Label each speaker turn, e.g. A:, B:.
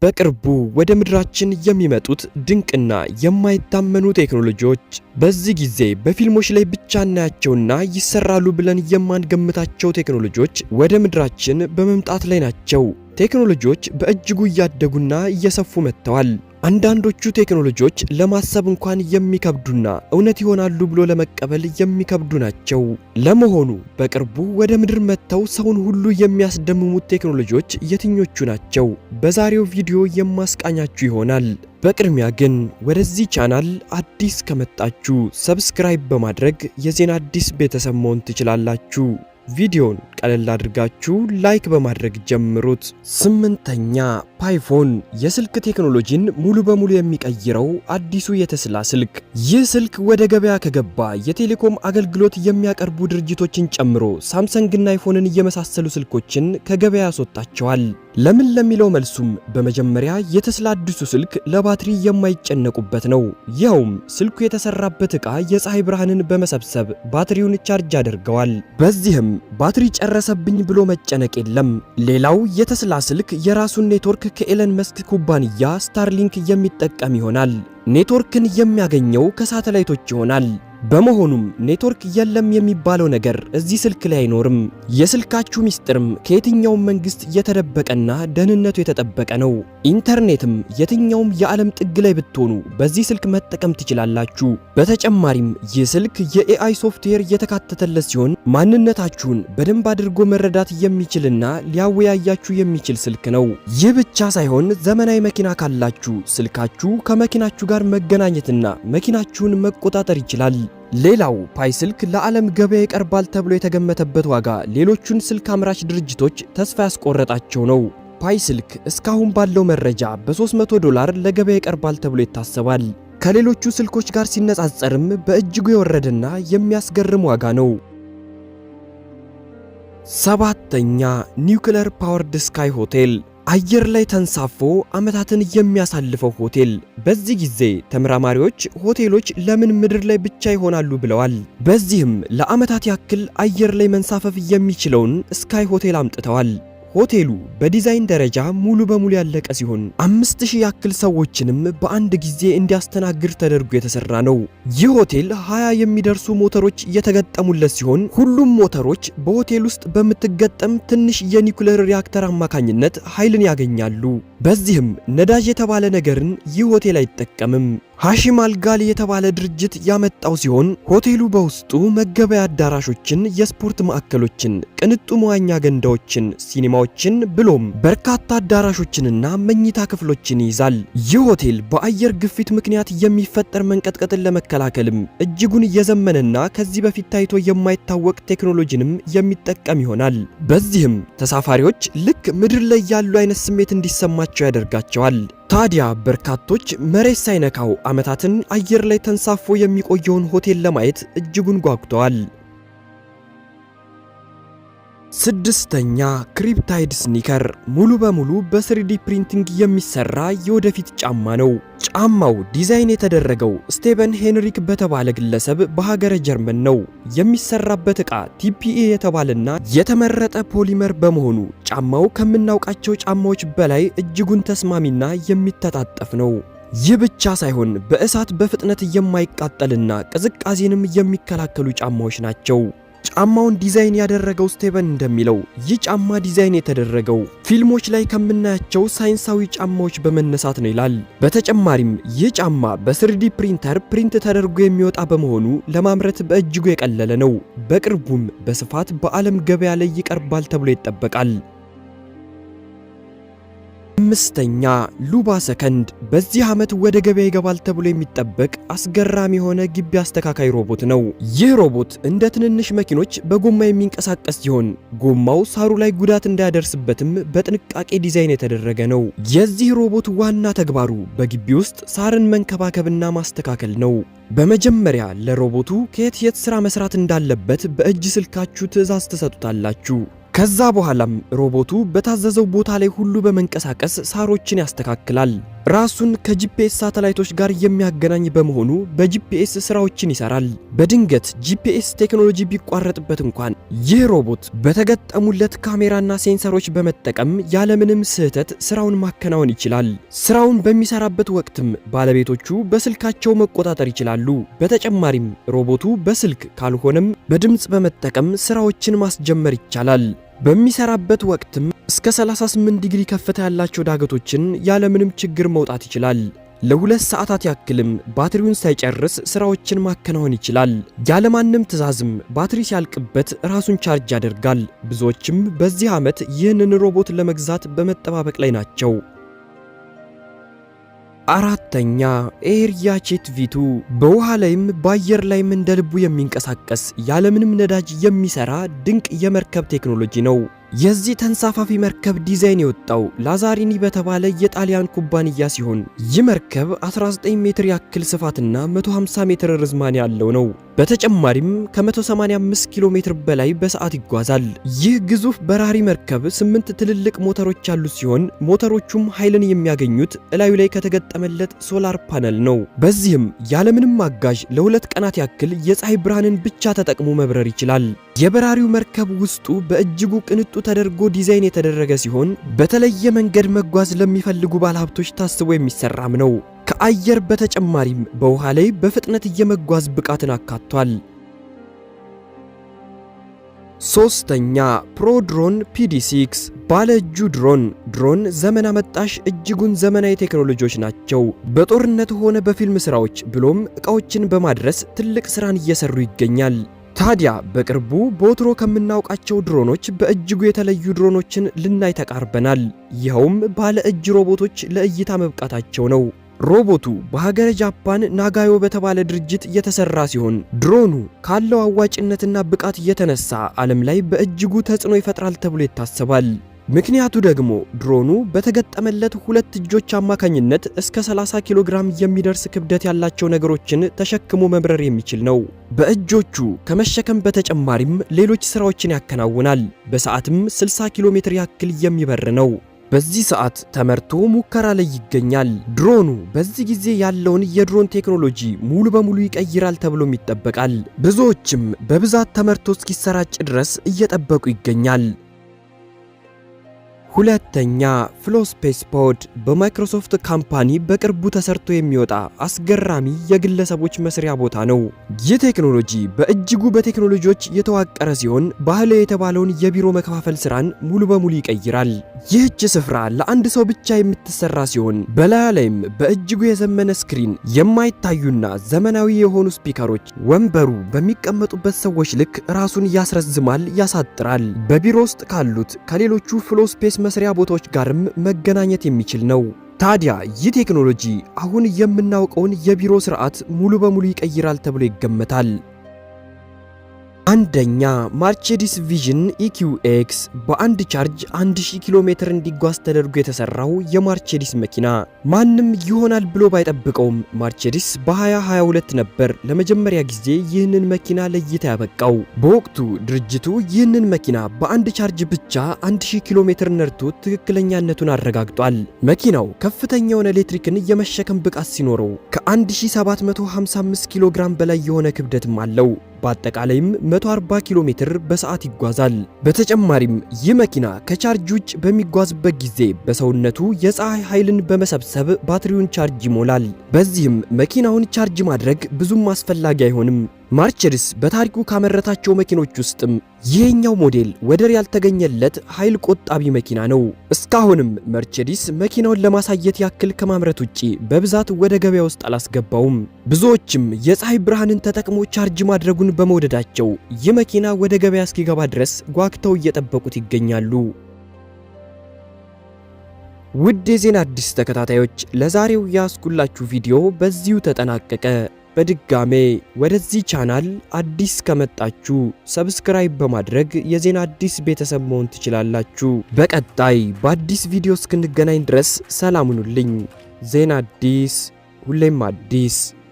A: በቅርቡ ወደ ምድራችን የሚመጡት ድንቅና የማይታመኑ ቴክኖሎጂዎች በዚህ ጊዜ በፊልሞች ላይ ብቻ እናያቸውና ይሰራሉ ብለን የማንገምታቸው ቴክኖሎጂዎች ወደ ምድራችን በመምጣት ላይ ናቸው። ቴክኖሎጂዎች በእጅጉ እያደጉና እየሰፉ መጥተዋል። አንዳንዶቹ ቴክኖሎጂዎች ለማሰብ እንኳን የሚከብዱና እውነት ይሆናሉ ብሎ ለመቀበል የሚከብዱ ናቸው። ለመሆኑ በቅርቡ ወደ ምድር መጥተው ሰውን ሁሉ የሚያስደምሙት ቴክኖሎጂዎች የትኞቹ ናቸው? በዛሬው ቪዲዮ የማስቃኛችሁ ይሆናል። በቅድሚያ ግን ወደዚህ ቻናል አዲስ ከመጣችሁ ሰብስክራይብ በማድረግ የዜና አዲስ ቤተሰብ መሆን ትችላላችሁ። ቪዲዮን ቀለል አድርጋችሁ ላይክ በማድረግ ጀምሩት። 8ኛ ፓይፎን የስልክ ቴክኖሎጂን ሙሉ በሙሉ የሚቀይረው አዲሱ የቴስላ ስልክ። ይህ ስልክ ወደ ገበያ ከገባ የቴሌኮም አገልግሎት የሚያቀርቡ ድርጅቶችን ጨምሮ ሳምሰንግና አይፎንን የመሳሰሉ ስልኮችን ከገበያ ያስወጣቸዋል። ለምን ለሚለው መልሱም በመጀመሪያ የቴስላ አዲሱ ስልክ ለባትሪ የማይጨነቁበት ነው። ይኸውም ስልኩ የተሰራበት ዕቃ የፀሐይ ብርሃንን በመሰብሰብ ባትሪውን ቻርጅ ያደርገዋል። በዚህም ባትሪ ጨረሰብኝ ብሎ መጨነቅ የለም። ሌላው የቴስላ ስልክ የራሱን ኔትወርክ ከኤለን መስክ ኩባንያ ስታርሊንክ የሚጠቀም ይሆናል። ኔትወርክን የሚያገኘው ከሳተላይቶች ይሆናል። በመሆኑም ኔትወርክ የለም የሚባለው ነገር እዚህ ስልክ ላይ አይኖርም። የስልካችሁ ሚስጥርም ከየትኛውም መንግስት የተደበቀና ደህንነቱ የተጠበቀ ነው። ኢንተርኔትም የትኛውም የዓለም ጥግ ላይ ብትሆኑ በዚህ ስልክ መጠቀም ትችላላችሁ። በተጨማሪም ይህ ስልክ የኤአይ ሶፍትዌር የተካተተለት ሲሆን ማንነታችሁን በደንብ አድርጎ መረዳት የሚችልና ሊያወያያችሁ የሚችል ስልክ ነው። ይህ ብቻ ሳይሆን ዘመናዊ መኪና ካላችሁ ስልካችሁ ከመኪናችሁ ጋር መገናኘትና መኪናችሁን መቆጣጠር ይችላል። ሌላው ፓይ ስልክ ለዓለም ገበያ ይቀርባል ተብሎ የተገመተበት ዋጋ ሌሎቹን ስልክ አምራች ድርጅቶች ተስፋ ያስቆረጣቸው ነው። ፓይ ስልክ እስካሁን ባለው መረጃ በ$300 ለገበያ ይቀርባል ተብሎ ይታሰባል። ከሌሎቹ ስልኮች ጋር ሲነጻጸርም በእጅጉ የወረደና የሚያስገርም ዋጋ ነው። 7ኛ ኒውክለር ፓወርድ ስካይ ሆቴል አየር ላይ ተንሳፎ ዓመታትን የሚያሳልፈው ሆቴል። በዚህ ጊዜ ተመራማሪዎች ሆቴሎች ለምን ምድር ላይ ብቻ ይሆናሉ ብለዋል። በዚህም ለዓመታት ያክል አየር ላይ መንሳፈፍ የሚችለውን ስካይ ሆቴል አምጥተዋል። ሆቴሉ በዲዛይን ደረጃ ሙሉ በሙሉ ያለቀ ሲሆን 5000 ያክል ሰዎችንም በአንድ ጊዜ እንዲያስተናግድ ተደርጎ የተሰራ ነው። ይህ ሆቴል 20 የሚደርሱ ሞተሮች የተገጠሙለት ሲሆን ሁሉም ሞተሮች በሆቴል ውስጥ በምትገጠም ትንሽ የኒውክሌር ሪአክተር አማካኝነት ኃይልን ያገኛሉ። በዚህም ነዳጅ የተባለ ነገርን ይህ ሆቴል አይጠቀምም። ሃሺም አልጋሊ የተባለ ድርጅት ያመጣው ሲሆን ሆቴሉ በውስጡ መገበያ አዳራሾችን፣ የስፖርት ማዕከሎችን፣ ቅንጡ መዋኛ ገንዳዎችን፣ ሲኒማዎችን ብሎም በርካታ አዳራሾችንና መኝታ ክፍሎችን ይይዛል። ይህ ሆቴል በአየር ግፊት ምክንያት የሚፈጠር መንቀጥቀጥን ለመከላከልም እጅጉን የዘመነና ከዚህ በፊት ታይቶ የማይታወቅ ቴክኖሎጂንም የሚጠቀም ይሆናል። በዚህም ተሳፋሪዎች ልክ ምድር ላይ ያሉ አይነት ስሜት እንዲሰማቸው ያደርጋቸዋል። ታዲያ በርካቶች መሬት ሳይነካው ዓመታትን አየር ላይ ተንሳፎ የሚቆየውን ሆቴል ለማየት እጅጉን ጓጉተዋል። 6ኛ ክሪፕታይድ ስኒከር ሙሉ በሙሉ በ3D ፕሪንቲንግ የሚሰራ የወደፊት ጫማ ነው። ጫማው ዲዛይን የተደረገው ስቴቨን ሄንሪክ በተባለ ግለሰብ በሀገረ ጀርመን ነው። የሚሰራበት ዕቃ TPE የተባለና የተመረጠ ፖሊመር በመሆኑ ጫማው ከምናውቃቸው ጫማዎች በላይ እጅጉን ተስማሚና የሚተጣጠፍ ነው። ይህ ብቻ ሳይሆን በእሳት በፍጥነት የማይቃጠልና ቅዝቃዜንም የሚከላከሉ ጫማዎች ናቸው። ጫማውን ዲዛይን ያደረገው ስቴቨን እንደሚለው ይህ ጫማ ዲዛይን የተደረገው ፊልሞች ላይ ከምናያቸው ሳይንሳዊ ጫማዎች በመነሳት ነው ይላል። በተጨማሪም ይህ ጫማ በ3D ፕሪንተር ፕሪንት ተደርጎ የሚወጣ በመሆኑ ለማምረት በእጅጉ የቀለለ ነው። በቅርቡም በስፋት በዓለም ገበያ ላይ ይቀርባል ተብሎ ይጠበቃል። 5ኛ ሉባ ሰከንድ በዚህ ዓመት ወደ ገበያ ይገባል ተብሎ የሚጠበቅ አስገራሚ የሆነ ግቢ አስተካካይ ሮቦት ነው። ይህ ሮቦት እንደ ትንንሽ መኪኖች በጎማ የሚንቀሳቀስ ሲሆን ጎማው ሳሩ ላይ ጉዳት እንዳያደርስበትም በጥንቃቄ ዲዛይን የተደረገ ነው። የዚህ ሮቦት ዋና ተግባሩ በግቢ ውስጥ ሳርን መንከባከብና ማስተካከል ነው። በመጀመሪያ ለሮቦቱ ከየት ስራ መስራት እንዳለበት በእጅ ስልካችሁ ትዕዛዝ ትሰጡታላችሁ። ከዛ በኋላም ሮቦቱ በታዘዘው ቦታ ላይ ሁሉ በመንቀሳቀስ ሳሮችን ያስተካክላል። ራሱን ከጂፒኤስ ሳተላይቶች ጋር የሚያገናኝ በመሆኑ በጂፒኤስ ስራዎችን ይሰራል። በድንገት ጂፒኤስ ቴክኖሎጂ ቢቋረጥበት እንኳን ይህ ሮቦት በተገጠሙለት ካሜራና ሴንሰሮች በመጠቀም ያለምንም ስህተት ስራውን ማከናወን ይችላል። ስራውን በሚሰራበት ወቅትም ባለቤቶቹ በስልካቸው መቆጣጠር ይችላሉ። በተጨማሪም ሮቦቱ በስልክ ካልሆነም በድምጽ በመጠቀም ስራዎችን ማስጀመር ይቻላል። በሚሰራበት ወቅትም እስከ 38 ዲግሪ ከፍታ ያላቸው ዳገቶችን ያለምንም ችግር መውጣት ይችላል። ለ2 ሰዓታት ያክልም ባትሪውን ሳይጨርስ ስራዎችን ማከናወን ይችላል። ያለማንም ትዕዛዝም ባትሪ ሲያልቅበት ራሱን ቻርጅ ያደርጋል። ብዙዎችም በዚህ ዓመት ይህንን ሮቦት ለመግዛት በመጠባበቅ ላይ ናቸው። አራተኛ ኤርያቼት ቪቱ በውሃ ላይም በአየር ላይም እንደ ልቡ የሚንቀሳቀስ ያለምንም ነዳጅ የሚሰራ ድንቅ የመርከብ ቴክኖሎጂ ነው። የዚህ ተንሳፋፊ መርከብ ዲዛይን የወጣው ላዛሪኒ በተባለ የጣሊያን ኩባንያ ሲሆን ይህ መርከብ 19 ሜትር ያክል ስፋትና 150 ሜትር ርዝማኔ ያለው ነው። በተጨማሪም ከ185 ኪሎ ሜትር በላይ በሰዓት ይጓዛል። ይህ ግዙፍ በራሪ መርከብ 8 ትልልቅ ሞተሮች ያሉት ሲሆን ሞተሮቹም ኃይልን የሚያገኙት እላዩ ላይ ከተገጠመለት ሶላር ፓነል ነው። በዚህም ያለምንም አጋዥ ለ2 ቀናት ያክል የፀሐይ ብርሃንን ብቻ ተጠቅሞ መብረር ይችላል። የበራሪው መርከብ ውስጡ በእጅጉ ቅንጡ ተደርጎ ዲዛይን የተደረገ ሲሆን በተለየ መንገድ መጓዝ ለሚፈልጉ ባለሀብቶች ታስቦ የሚሰራም ነው። ከአየር በተጨማሪም በውሃ ላይ በፍጥነት የመጓዝ ብቃትን አካቷል። ሶስተኛ ፕሮድሮን PD6 ባለ እጁ ድሮን ዘመን አመጣሽ እጅጉን ዘመናዊ ቴክኖሎጂዎች ናቸው። በጦርነት ሆነ በፊልም ስራዎች ብሎም ዕቃዎችን በማድረስ ትልቅ ስራን እየሰሩ ይገኛል። ታዲያ በቅርቡ በወትሮ ከምናውቃቸው ድሮኖች በእጅጉ የተለዩ ድሮኖችን ልናይ ተቃርበናል። ይኸውም ባለ እጅ ሮቦቶች ለእይታ መብቃታቸው ነው። ሮቦቱ በሀገረ ጃፓን ናጋዮ በተባለ ድርጅት የተሰራ ሲሆን ድሮኑ ካለው አዋጭነትና ብቃት የተነሳ ዓለም ላይ በእጅጉ ተጽዕኖ ይፈጥራል ተብሎ ይታሰባል። ምክንያቱ ደግሞ ድሮኑ በተገጠመለት 2 እጆች አማካኝነት እስከ 30 ኪሎ ግራም የሚደርስ ክብደት ያላቸው ነገሮችን ተሸክሞ መብረር የሚችል ነው። በእጆቹ ከመሸከም በተጨማሪም ሌሎች ስራዎችን ያከናውናል። በሰዓትም 60 ኪሎ ሜትር ያክል የሚበር ነው። በዚህ ሰዓት ተመርቶ ሙከራ ላይ ይገኛል። ድሮኑ በዚህ ጊዜ ያለውን የድሮን ቴክኖሎጂ ሙሉ በሙሉ ይቀይራል ተብሎም ይጠበቃል። ብዙዎችም በብዛት ተመርቶ እስኪሰራጭ ድረስ እየጠበቁ ይገኛል። ሁለተኛ ፍሎስፔስ ፖድ በማይክሮሶፍት ካምፓኒ በቅርቡ ተሰርቶ የሚወጣ አስገራሚ የግለሰቦች መስሪያ ቦታ ነው። ይህ ቴክኖሎጂ በእጅጉ በቴክኖሎጂዎች የተዋቀረ ሲሆን ባህላዊ የተባለውን የቢሮ መከፋፈል ስራን ሙሉ በሙሉ ይቀይራል። ይህች ስፍራ ለአንድ ሰው ብቻ የምትሰራ ሲሆን በላዩ ላይም በእጅጉ የዘመነ ስክሪን፣ የማይታዩና ዘመናዊ የሆኑ ስፒከሮች፣ ወንበሩ በሚቀመጡበት ሰዎች ልክ ራሱን ያስረዝማል፣ ያሳጥራል። በቢሮ ውስጥ ካሉት ከሌሎቹ ፍሎስፔስ መስሪያ ቦታዎች ጋርም መገናኘት የሚችል ነው። ታዲያ ይህ ቴክኖሎጂ አሁን የምናውቀውን የቢሮ ስርዓት ሙሉ በሙሉ ይቀይራል ተብሎ ይገመታል። አንደኛ ማርቼዲስ ቪዥን EQX በአንድ ቻርጅ 1000 ኪሎ ሜትር እንዲጓዝ ተደርጎ የተሰራው የማርቼዲስ መኪና ማንም ይሆናል ብሎ ባይጠብቀውም ማርቼዲስ በ2022 ነበር ለመጀመሪያ ጊዜ ይህንን መኪና ለእይታ ያበቃው። በወቅቱ ድርጅቱ ይህንን መኪና በአንድ ቻርጅ ብቻ 1000 ኪሎ ሜትር ነርቶ ትክክለኛነቱን አረጋግጧል። መኪናው ከፍተኛውን ኤሌክትሪክን የመሸከም ብቃት ሲኖረው ከ1755 ኪሎ ግራም በላይ የሆነ ክብደትም አለው። በአጠቃላይም 140 ኪሎ ሜትር በሰዓት ይጓዛል። በተጨማሪም ይህ መኪና ከቻርጅ ውጭ በሚጓዝበት ጊዜ በሰውነቱ የፀሐይ ኃይልን በመሰብሰብ ባትሪውን ቻርጅ ይሞላል። በዚህም መኪናውን ቻርጅ ማድረግ ብዙም አስፈላጊ አይሆንም። ማርቼዲስ በታሪኩ ካመረታቸው መኪኖች ውስጥም ይሄኛው ሞዴል ወደር ያልተገኘለት ኃይል ቆጣቢ መኪና ነው። እስካሁንም ማርቼዲስ መኪናውን ለማሳየት ያክል ከማምረት ውጪ በብዛት ወደ ገበያ ውስጥ አላስገባውም። ብዙዎችም የፀሐይ ብርሃንን ተጠቅሞ ቻርጅ ማድረጉን በመውደዳቸው ይህ መኪና ወደ ገበያ እስኪገባ ድረስ ጓግተው እየጠበቁት ይገኛሉ። ውድ የዜና አዲስ ተከታታዮች ለዛሬው ያስኩላችሁ ቪዲዮ በዚሁ ተጠናቀቀ። በድጋሜ ወደዚህ ቻናል አዲስ ከመጣችሁ ሰብስክራይብ በማድረግ የዜና አዲስ ቤተሰብ መሆን ትችላላችሁ። በቀጣይ በአዲስ ቪዲዮ እስክንገናኝ ድረስ ሰላም ሁኑልኝ። ዜና አዲስ ሁሌም አዲስ